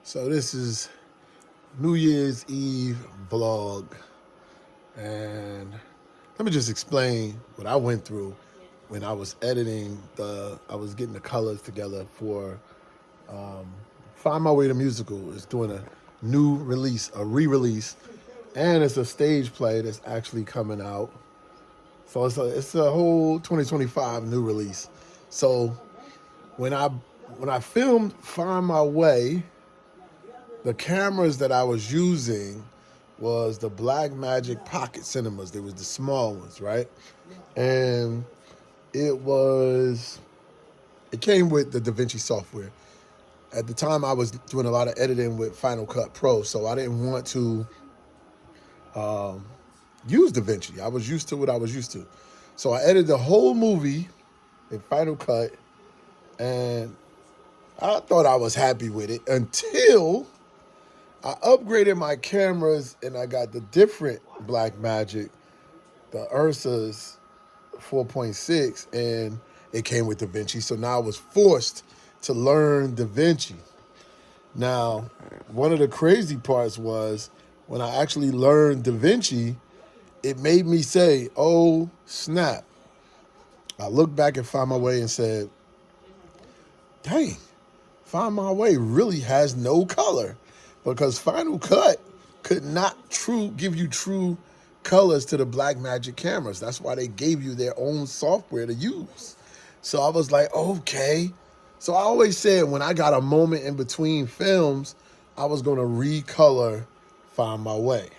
So this is New Year's Eve vlog, and let me just explain what I went through when I was editing I was getting the colors together for Find My Way to Musical. It's doing a new release, a re-release, and it's a stage play that's actually coming out. So it's a whole 2025 new release. So when I when I filmed Find My Way, the cameras that I was using was the Blackmagic Pocket Cinemas. They was the small ones, right? And it was it came with the DaVinci software. At the time, I was doing a lot of editing with Final Cut Pro, so I didn't want to use DaVinci. I was used to what I was used to. So I edited the whole movie in Final Cut, and I thought I was happy with it until I upgraded my cameras and I got the different Blackmagic, the Ursa's 4.6, and it came with DaVinci. So now I was forced to learn DaVinci. Now, one of the crazy parts was when I actually learned DaVinci, it made me say, oh, snap. I looked back at Find My Way and said, dang, Find My Way really has no color because Final Cut could not give you true colors to the Blackmagic cameras. That's why they gave you their own software to use. So I was like, okay. So I always said when I got a moment in between films, I was going to recolor Find My Way.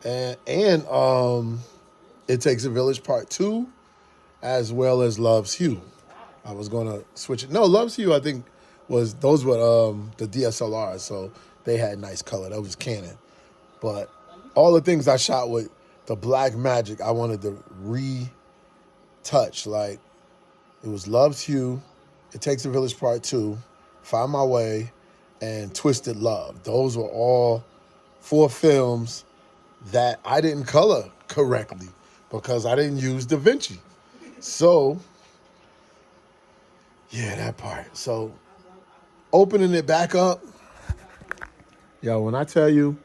And It Takes a Village Part 2, as well as Love's Hue. I was gonna switch it. No, Love's Hue, I think those were the DSLRs, so they had nice color. That was Canon. But all the things I shot with the Blackmagic, I wanted to retouch. Like it was Love's Hue, It Takes a Village Part 2, Find My Way, and Twisted Love. Those were all four films that I didn't color correctly because I didn't use DaVinci. So yeah, that part. So opening it back up, yo, when I tell you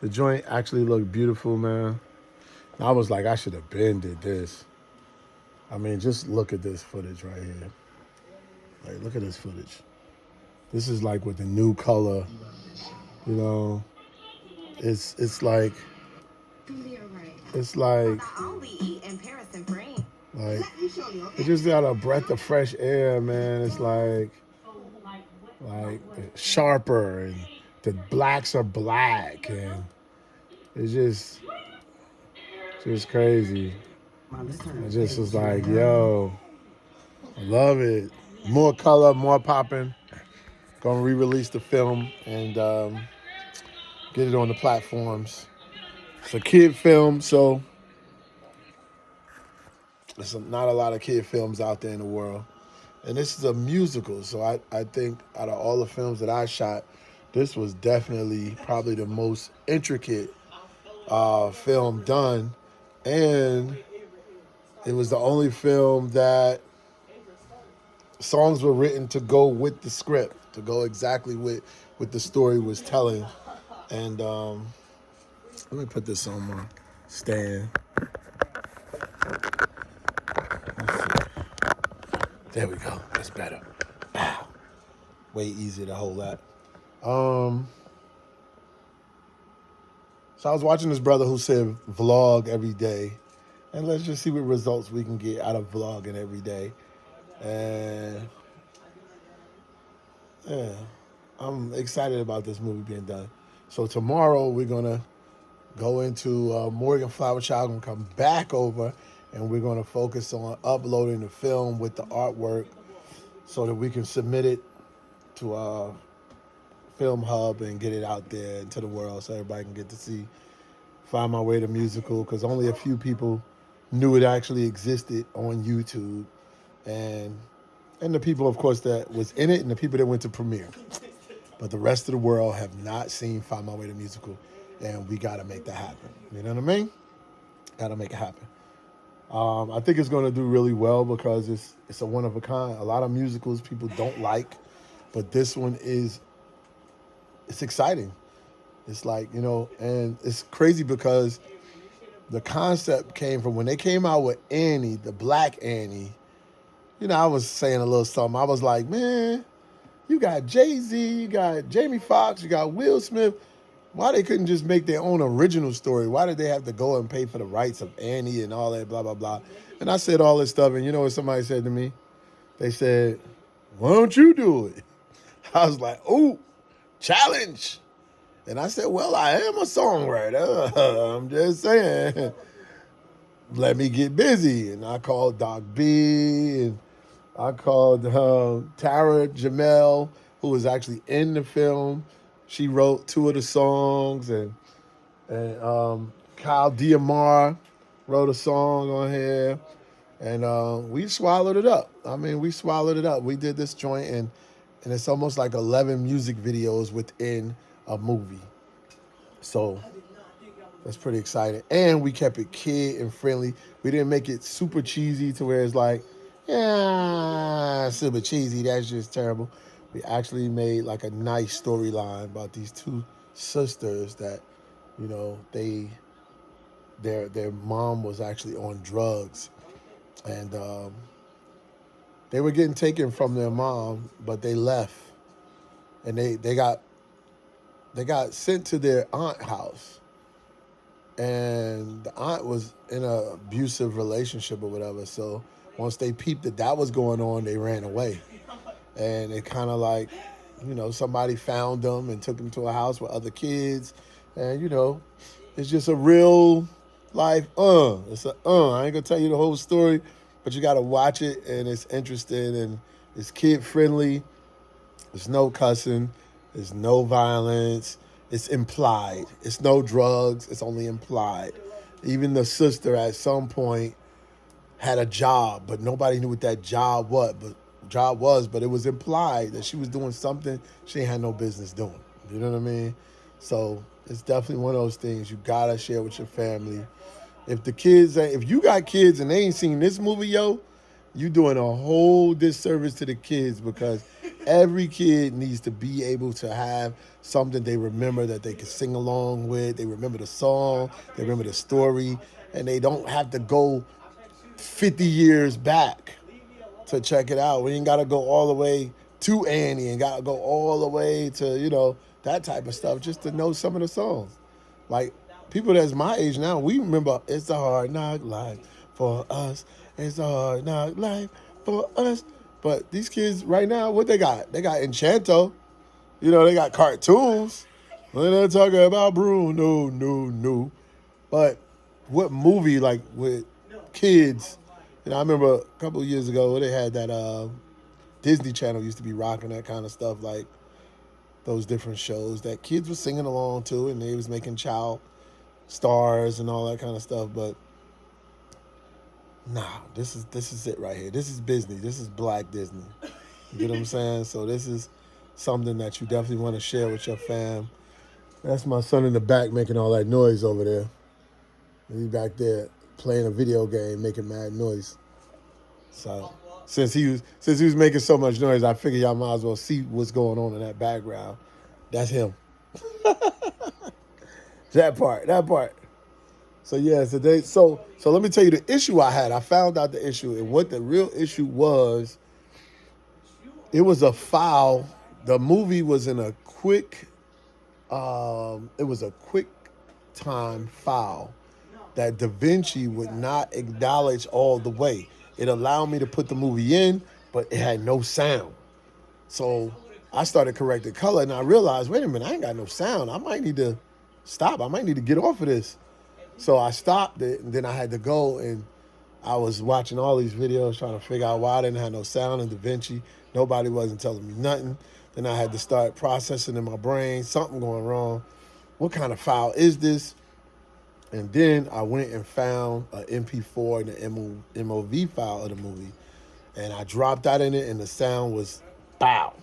the joint actually looked beautiful, man, I was like, I should have been did this. I mean, just look at this footage right here. Like, look at this footage. This is like with the new color, you know. It's like it's like it just got a breath of fresh air, man. It's like sharper and the blacks are black and it's just crazy. I just was like, yo, I love it. More color, more popping. Gonna re-release the film and get it on the platforms. It's a kid film, so there's not a lot of kid films out there in the world. And this is a musical, so I think out of all the films that I shot, this was definitely probably the most intricate film done. And it was the only film that songs were written to go with the script, to go exactly with what the story was telling. And let me put this on my stand. There we go. That's better. Wow. Way easier to hold that. So I was watching this brother who said vlog every day. And let's just see what results we can get out of vlogging every day. And yeah, I'm excited about this movie being done. So tomorrow we're gonna go into Morgan Flower Child and come back over, and we're gonna focus on uploading the film with the artwork so that we can submit it to Film Hub and get it out there into the world so everybody can get to see Find My Way to Musical, because only a few people knew it actually existed on YouTube, and the people, of course, that was in it and the people that went to premiere. But the rest of the world have not seen Find My Way to Musical, and we got to make that happen. You know what I mean? Got to make it happen. I think it's going to do really well because it's a one of a kind. A lot of musicals people don't like, but this one is it's exciting. It's like, and it's crazy because the concept came from when they came out with Annie, the Black Annie. I was saying a little something. I was like, man, you got Jay-Z, you got Jamie Foxx, you got Will Smith. Why they couldn't just make their own original story? Why did they have to go and pay for the rights of Annie and all that, blah, blah, blah? And I said all this stuff, and you know what somebody said to me? They said, why don't you do it? I was like, oh, challenge. And I said, well, I am a songwriter. I'm just saying, let me get busy. And I called Doc B, and I called Tara Jamel, who was actually in the film. She wrote 2 of the songs, and Kyle Diamar wrote a song on here, and we swallowed it up. I mean, we swallowed it up. We did this joint, and it's almost like 11 music videos within a movie. So that's pretty exciting. And we kept it kid and friendly. We didn't make it super cheesy to where it's like, yeah, super cheesy. That's just terrible. We actually made like a nice storyline about these 2 sisters that, their mom was actually on drugs, and they were getting taken from their mom, but they left, and they got sent to their aunt's house, and the aunt was in an abusive relationship or whatever. So once they peeped that was going on, they ran away. And it kind of like, somebody found them and took them to a house with other kids. And, it's just a real life, It's I ain't going to tell you the whole story, but you got to watch it, and it's interesting, and it's kid-friendly. There's no cussing. There's no violence. It's implied. It's no drugs. It's only implied. Even the sister at some point had a job, but nobody knew what that job was. But it was implied that she was doing something she had no business doing. You know what I mean? So it's definitely one of those things you gotta share with your family. If you got kids and they ain't seen this movie, you doing a whole disservice to the kids, because every kid needs to be able to have something they remember that they can sing along with. They remember the song, they remember the story, and they don't have to go 50 years back to check it out. We ain't got to go all the way to Annie and got to go all the way to, that type of stuff just to know some of the songs. Like, people that's my age now, we remember It's a Hard Knock Life for Us. It's a hard knock life for us. But these kids right now, what they got? They got Enchanto. They got cartoons. We're not talking about Bruno, no. But what movie, like, with kids? I remember a couple of years ago they had that Disney Channel used to be rocking that kind of stuff, like those different shows that kids were singing along to, and they was making child stars and all that kind of stuff. But nah, this is it right here. This is Disney. This is Black Disney. You get what I'm saying? So this is something that you definitely want to share with your fam. That's my son in the back making all that noise over there. He's back there playing a video game, making mad noise. So since he was making so much noise, I figured y'all might as well see what's going on in that background. That's him. That part. So yeah, so let me tell you the issue I had. I found out the issue, and what the real issue was. It was a foul. The movie was in a quick. It was a quick time foul that Da Vinci would not acknowledge all the way. It allowed me to put the movie in, but it had no sound. So I started correcting color, and I realized, wait a minute, I ain't got no sound. I might need to stop. I might need to get off of this. So I stopped it, and then I had to go, and I was watching all these videos trying to figure out why I didn't have no sound in Da Vinci. Nobody wasn't telling me nothing. Then I had to start processing in my brain, something going wrong. What kind of file is this? And then I went and found an MP4 and an MOV file of the movie. And I dropped that in it, and the sound was bow.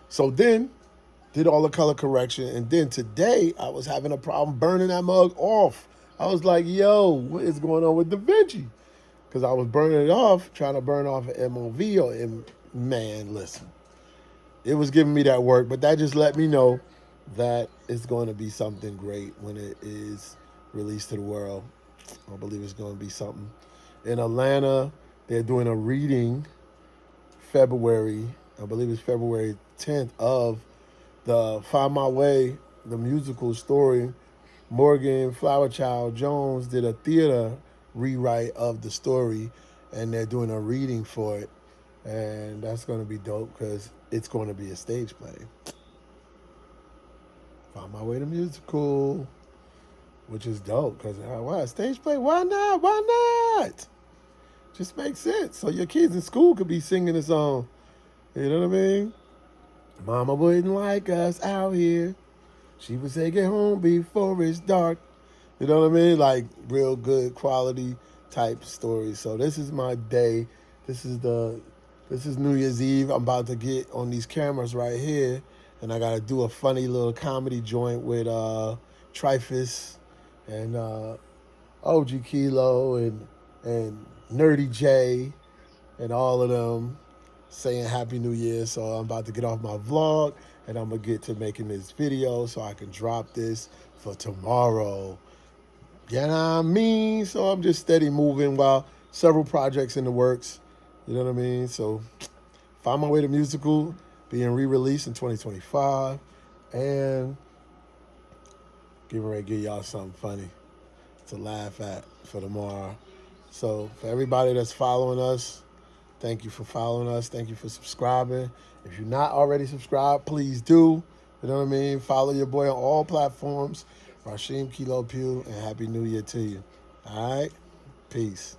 So then, did all the color correction. And then today, I was having a problem burning that mug off. I was like, yo, what is going on with Da Vinci? Because I was burning it off, trying to burn off an MOV man, listen. It was giving me that work, but that just let me know that is going to be something great when it is released to the world. I believe it's going to be something. In Atlanta, they're doing a reading February, I believe it's February 10th, of the Find My Way, the musical story. Morgan Flowerchild Jones did a theater rewrite of the story, and they're doing a reading for it. And that's going to be dope because it's going to be a stage play. Find My Way, the musical, which is dope because why stage play? Why not? Why not? Just makes sense. So your kids in school could be singing the song. You know what I mean? Mama wouldn't like us out here. She would say, get home before it's dark. You know what I mean? Like real good quality type stories. So this is my day. This is New Year's Eve. I'm about to get on these cameras right here, and I gotta do a funny little comedy joint with Trifus and OG Kilo and Nerdy J and all of them saying Happy New Year. So I'm about to get off my vlog and I'm gonna get to making this video so I can drop this for tomorrow. You know what I mean? So I'm just steady moving while several projects in the works. You know what I mean? So Find My Way, the musical being re-released in 2025 and getting ready to give y'all something funny to laugh at for tomorrow. So for everybody that's following us, thank you for following us. Thank you for subscribing. If you're not already subscribed, please do. You know what I mean? Follow your boy on all platforms. Rasheem Kilo Pugh, and Happy New Year to you. All right? Peace.